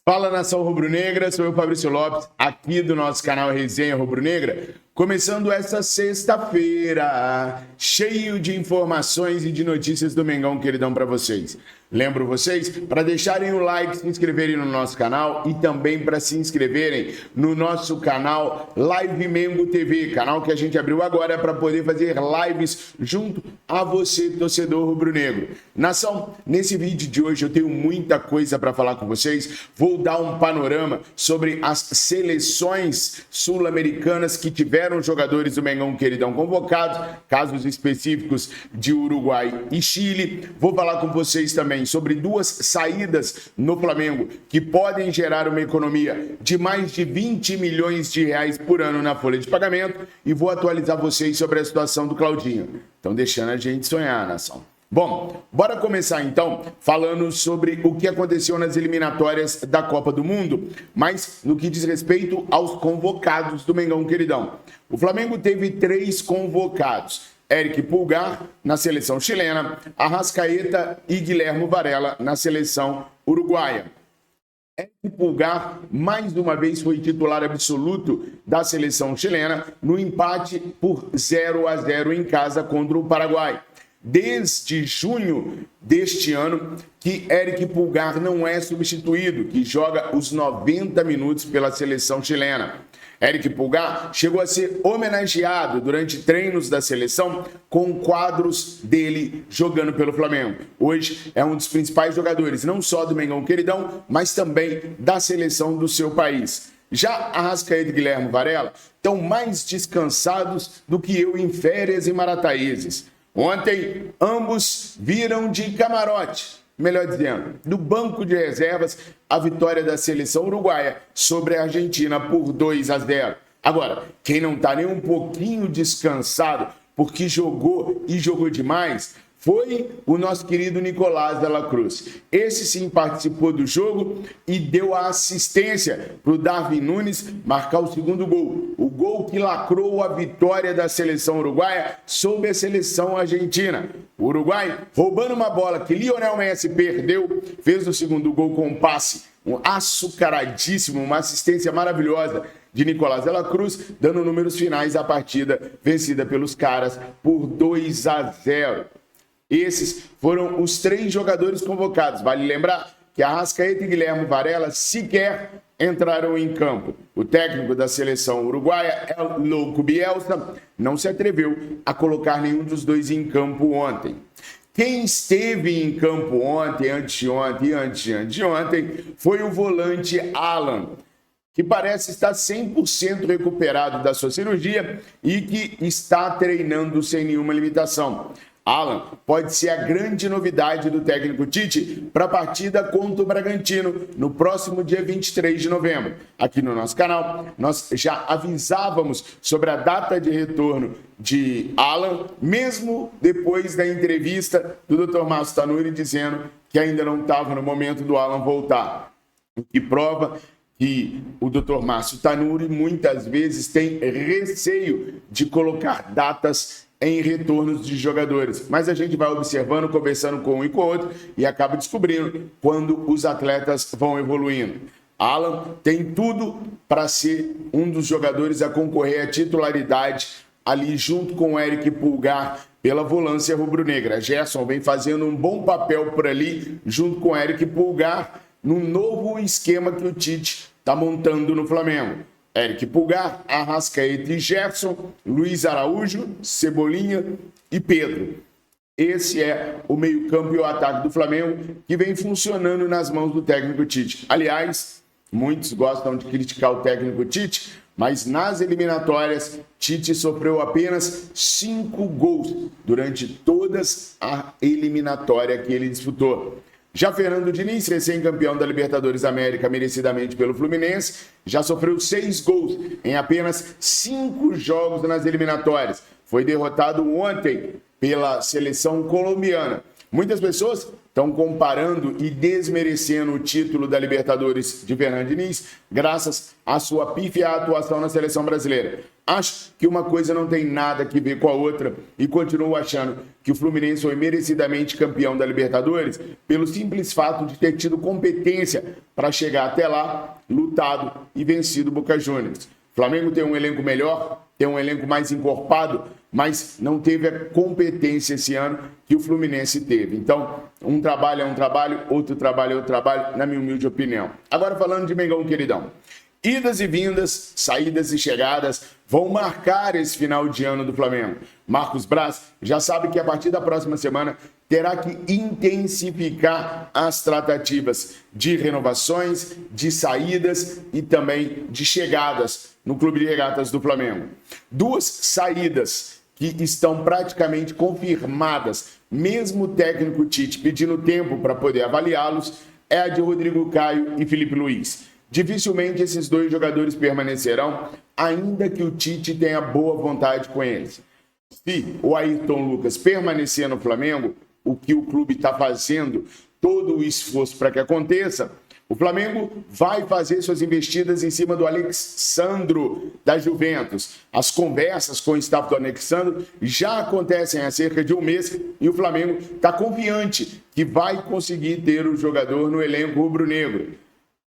Fala, nação rubro-negra, sou eu, Fabrício Lopes, aqui do nosso canal Resenha Rubro-Negra, começando essa sexta-feira, cheio de informações e de notícias do Mengão queridão para vocês. Lembro vocês para deixarem o like, se inscreverem no nosso canal e também para se inscreverem no nosso canal Live Mengo TV, canal que a gente abriu agora para poder fazer lives junto a você, torcedor rubro-negro. Nação, nesse vídeo de hoje eu tenho muita coisa para falar com vocês. Vou dar um panorama sobre as seleções sul-americanas que tiveram jogadores do Mengão queridão convocados, casos específicos de Uruguai e Chile. Vou falar com vocês também sobre duas saídas no Flamengo que podem gerar uma economia de mais de 20 milhões de reais por ano na folha de pagamento e vou atualizar vocês sobre a situação do Claudinho. Estão deixando a gente sonhar, nação. Bom, bora começar então falando sobre o que aconteceu nas eliminatórias da Copa do Mundo, mas no que diz respeito aos convocados do Mengão queridão. O Flamengo teve 3 convocados. Éric Pulgar, na seleção chilena, Arrascaeta e Guilherme Varela, na seleção uruguaia. Éric Pulgar, mais uma vez, foi titular absoluto da seleção chilena no empate por 0-0 em casa contra o Paraguai. Desde junho deste ano que Éric Pulgar não é substituído, que joga os 90 minutos pela seleção chilena. Éric Pulgar chegou a ser homenageado durante treinos da seleção com quadros dele jogando pelo Flamengo. Hoje é um dos principais jogadores, não só do Mengão queridão, mas também da seleção do seu país. Já Arrascaeta e Guilherme Varela estão mais descansados do que eu em férias em Marataízes. Ontem, ambos viram de camarote, melhor dizendo, do banco de reservas, a vitória da seleção uruguaia sobre a Argentina por 2-0. Agora, quem não está nem um pouquinho descansado porque jogou e jogou demais foi o nosso querido Nicolás de la Cruz. Esse sim participou do jogo e deu a assistência para o Darwin Núñez marcar o segundo gol. O gol que lacrou a vitória da seleção uruguaia sobre a seleção argentina. O Uruguai, roubando uma bola que Lionel Messi perdeu, fez o segundo gol com um passe açucaradíssimo, uma assistência maravilhosa de Nicolás de la Cruz, dando números finais à partida vencida pelos caras por 2-0. Esses foram os 3 jogadores convocados. Vale lembrar que Arrascaeta e Guilherme Varela sequer entraram em campo. O técnico da seleção uruguaia, El Louco Bielsa, não se atreveu a colocar nenhum dos dois em campo ontem. Quem esteve em campo ontem, anteontem e anteontem foi o volante Alan, que parece estar 100% recuperado da sua cirurgia e que está treinando sem nenhuma limitação. Alan pode ser a grande novidade do técnico Tite para a partida contra o Bragantino no próximo dia 23 de novembro. Aqui no nosso canal, nós já avisávamos sobre a data de retorno de Alan, mesmo depois da entrevista do Dr. Márcio Tanuri dizendo que ainda não estava no momento do Alan voltar. O que prova que o Dr. Márcio Tanuri muitas vezes tem receio de colocar datas em retornos de jogadores. Mas a gente vai observando, conversando com um e com o outro e acaba descobrindo quando os atletas vão evoluindo. Alan tem tudo para ser um dos jogadores a concorrer à titularidade ali junto com o Éric Pulgar pela volância rubro-negra. Gerson vem fazendo um bom papel por ali junto com o Éric Pulgar no novo esquema que o Tite está montando no Flamengo. Éric Pulgar, Arrascaeta e Gerson, Luiz Araújo, Cebolinha e Pedro. Esse é o meio-campo e o ataque do Flamengo que vem funcionando nas mãos do técnico Tite. Aliás, muitos gostam de criticar o técnico Tite, mas nas eliminatórias, Tite sofreu apenas 5 gols durante todas a eliminatória que ele disputou. Já Fernando Diniz, recém-campeão da Libertadores América, merecidamente pelo Fluminense, já sofreu 6 gols em apenas 5 jogos nas eliminatórias. Foi derrotado ontem pela seleção colombiana. Muitas pessoas estão comparando e desmerecendo o título da Libertadores de Fernando Diniz graças à sua pífia atuação na seleção brasileira. Acho que uma coisa não tem nada a ver com a outra e continuo achando que o Fluminense foi merecidamente campeão da Libertadores pelo simples fato de ter tido competência para chegar até lá, lutado e vencido o Boca Juniors. O Flamengo tem um elenco melhor, tem um elenco mais encorpado, mas não teve a competência esse ano que o Fluminense teve. Então, um trabalho é um trabalho, outro trabalho é outro trabalho, na minha humilde opinião. Agora falando de Mengão, queridão. Idas e vindas, saídas e chegadas vão marcar esse final de ano do Flamengo. Marcos Braz já sabe que a partir da próxima semana terá que intensificar as tratativas de renovações, de saídas e também de chegadas no Clube de Regatas do Flamengo. 2 saídas que estão praticamente confirmadas, mesmo o técnico Tite pedindo tempo para poder avaliá-los, é a de Rodrigo Caio e Felipe Luiz. Dificilmente esses 2 jogadores permanecerão, ainda que o Tite tenha boa vontade com eles. Se o Ayrton Lucas permanecer no Flamengo, o que o clube está fazendo, todo o esforço para que aconteça, o Flamengo vai fazer suas investidas em cima do Alexandro da Juventus. As conversas com o staff do Alexandro já acontecem há cerca de um mês e o Flamengo está confiante que vai conseguir ter o jogador no elenco rubro-negro.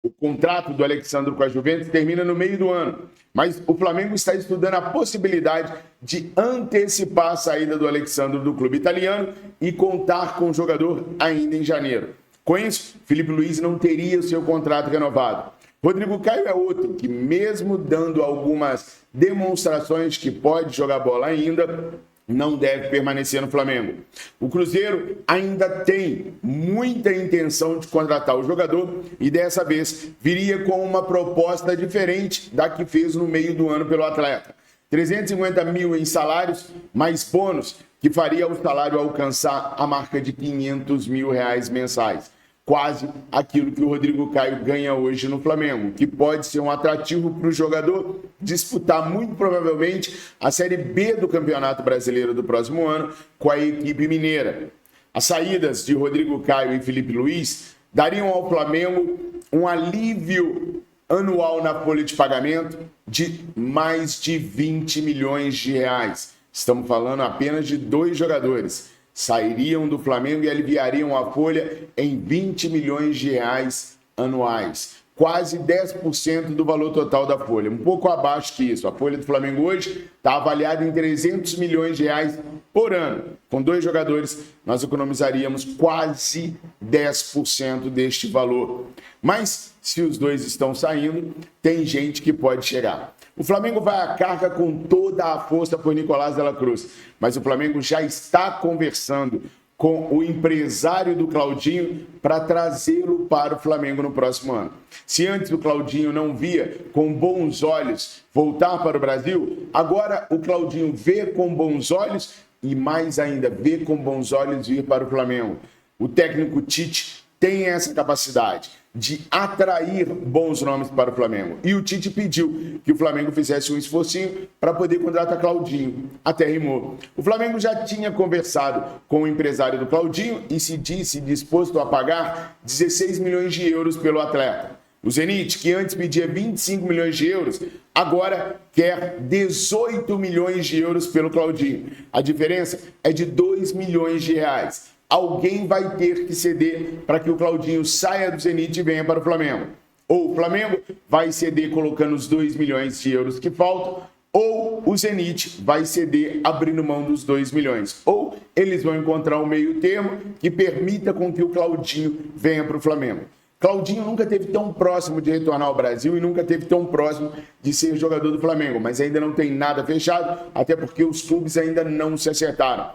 O contrato do Alexandro com a Juventus termina no meio do ano, mas o Flamengo está estudando a possibilidade de antecipar a saída do Alexandro do clube italiano e contar com o jogador ainda em janeiro. Com isso, Felipe Luiz não teria o seu contrato renovado. Rodrigo Caio é outro que, mesmo dando algumas demonstrações que pode jogar bola ainda, não deve permanecer no Flamengo. O Cruzeiro ainda tem muita intenção de contratar o jogador e dessa vez viria com uma proposta diferente da que fez no meio do ano pelo atleta. 350 mil em salários, mais bônus, que faria o salário alcançar a marca de 500 mil reais mensais. Quase aquilo que o Rodrigo Caio ganha hoje no Flamengo, que pode ser um atrativo para o jogador disputar muito provavelmente a Série B do Campeonato Brasileiro do próximo ano com a equipe mineira. As saídas de Rodrigo Caio e Felipe Luiz dariam ao Flamengo um alívio anual na folha de pagamento de mais de 20 milhões de reais. Estamos falando apenas de 2 jogadores. Sairiam do Flamengo e aliviariam a folha em 20 milhões de reais anuais. Quase 10% do valor total da folha, um pouco abaixo que isso. A folha do Flamengo hoje está avaliada em 300 milhões de reais por ano. Com 2 jogadores, nós economizaríamos quase 10% deste valor. Mas, se os 2 estão saindo, tem gente que pode chegar. O Flamengo vai à carga com toda a força por Nicolás de la Cruz, mas o Flamengo já está conversando com o empresário do Claudinho para trazê-lo para o Flamengo no próximo ano. Se antes o Claudinho não via com bons olhos voltar para o Brasil, agora o Claudinho vê com bons olhos e mais ainda vê com bons olhos vir para o Flamengo. O técnico Tite tem essa capacidade de atrair bons nomes para o Flamengo. E o Tite pediu que o Flamengo fizesse um esforcinho para poder contratar Claudinho. Até rimou. O Flamengo já tinha conversado com o empresário do Claudinho e se disse disposto a pagar 16 milhões de euros pelo atleta. O Zenit, que antes pedia 25 milhões de euros, agora quer 18 milhões de euros pelo Claudinho. A diferença é de 2 milhões de reais. Alguém vai ter que ceder para que o Claudinho saia do Zenit e venha para o Flamengo. Ou o Flamengo vai ceder colocando os 2 milhões de euros que faltam, ou o Zenit vai ceder abrindo mão dos 2 milhões. Ou eles vão encontrar um meio termo que permita com que o Claudinho venha para o Flamengo. Claudinho nunca esteve tão próximo de retornar ao Brasil e nunca esteve tão próximo de ser jogador do Flamengo, mas ainda não tem nada fechado, até porque os clubes ainda não se acertaram.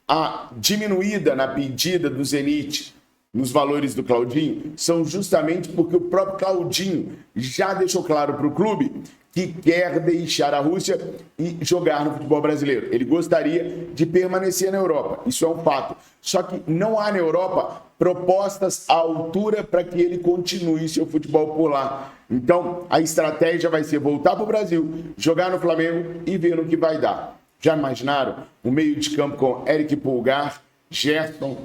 A diminuída na pedida do Zenit nos valores do Claudinho são justamente porque o próprio Claudinho já deixou claro para o clube que quer deixar a Rússia e jogar no futebol brasileiro. Ele gostaria de permanecer na Europa, isso é um fato. Só que não há na Europa propostas à altura para que ele continue seu futebol por lá. Então, a estratégia vai ser voltar para o Brasil, jogar no Flamengo e ver no que vai dar. Já imaginaram um meio de campo com Eric Pulgar, Gerson,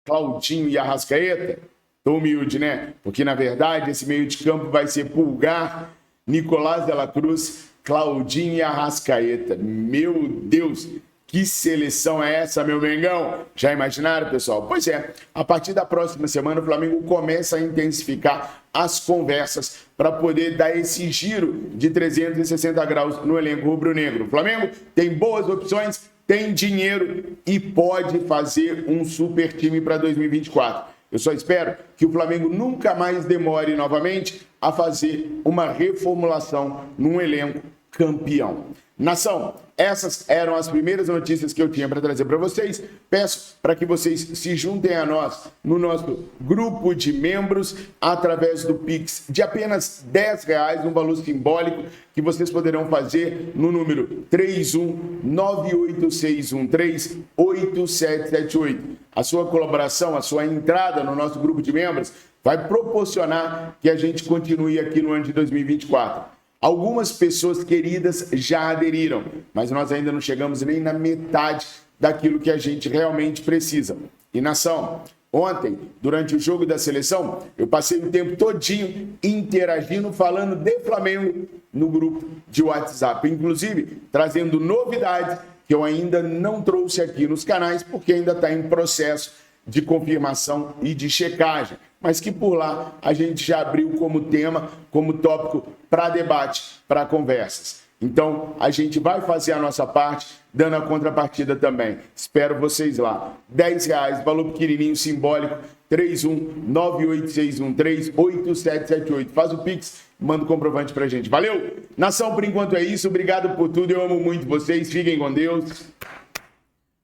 Claudinho e Arrascaeta? Tô humilde, né? Porque, na verdade, esse meio de campo vai ser Pulgar, Nicolás de la Cruz Claudinho e Arrascaeta. Meu Deus, que seleção é essa, meu Mengão? Já imaginaram, pessoal? Pois é, a partir da próxima semana o Flamengo começa a intensificar as conversas para poder dar esse giro de 360 graus no elenco rubro-negro. O Flamengo tem boas opções, tem dinheiro e pode fazer um super time para 2024. Eu só espero que o Flamengo nunca mais demore novamente a fazer uma reformulação num elenco campeão. Nação, essas eram as primeiras notícias que eu tinha para trazer para vocês. Peço para que vocês se juntem a nós no nosso grupo de membros através do Pix de apenas R$10, um valor simbólico que vocês poderão fazer no número 319861387778. A sua colaboração, a sua entrada no nosso grupo de membros vai proporcionar que a gente continue aqui no ano de 2024. Algumas pessoas queridas já aderiram, mas nós ainda não chegamos nem na metade daquilo que a gente realmente precisa. E nação, ontem, durante o jogo da seleção, eu passei o tempo todinho interagindo, falando de Flamengo no grupo de WhatsApp, inclusive trazendo novidades que eu ainda não trouxe aqui nos canais, porque ainda está em processo de confirmação e de checagem, mas que por lá a gente já abriu como tema, como tópico para debate, para conversas. Então, a gente vai fazer a nossa parte, dando a contrapartida também. Espero vocês lá. R$10, valor pequenininho, simbólico, 319861387778. Faz o Pix, manda o comprovante pra gente. Valeu! Nação, por enquanto é isso. Obrigado por tudo. Eu amo muito vocês. Fiquem com Deus.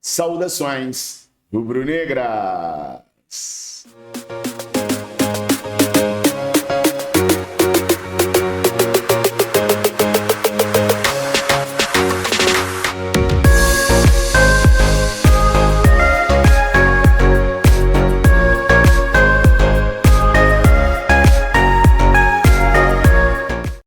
Saudações rubro-negras.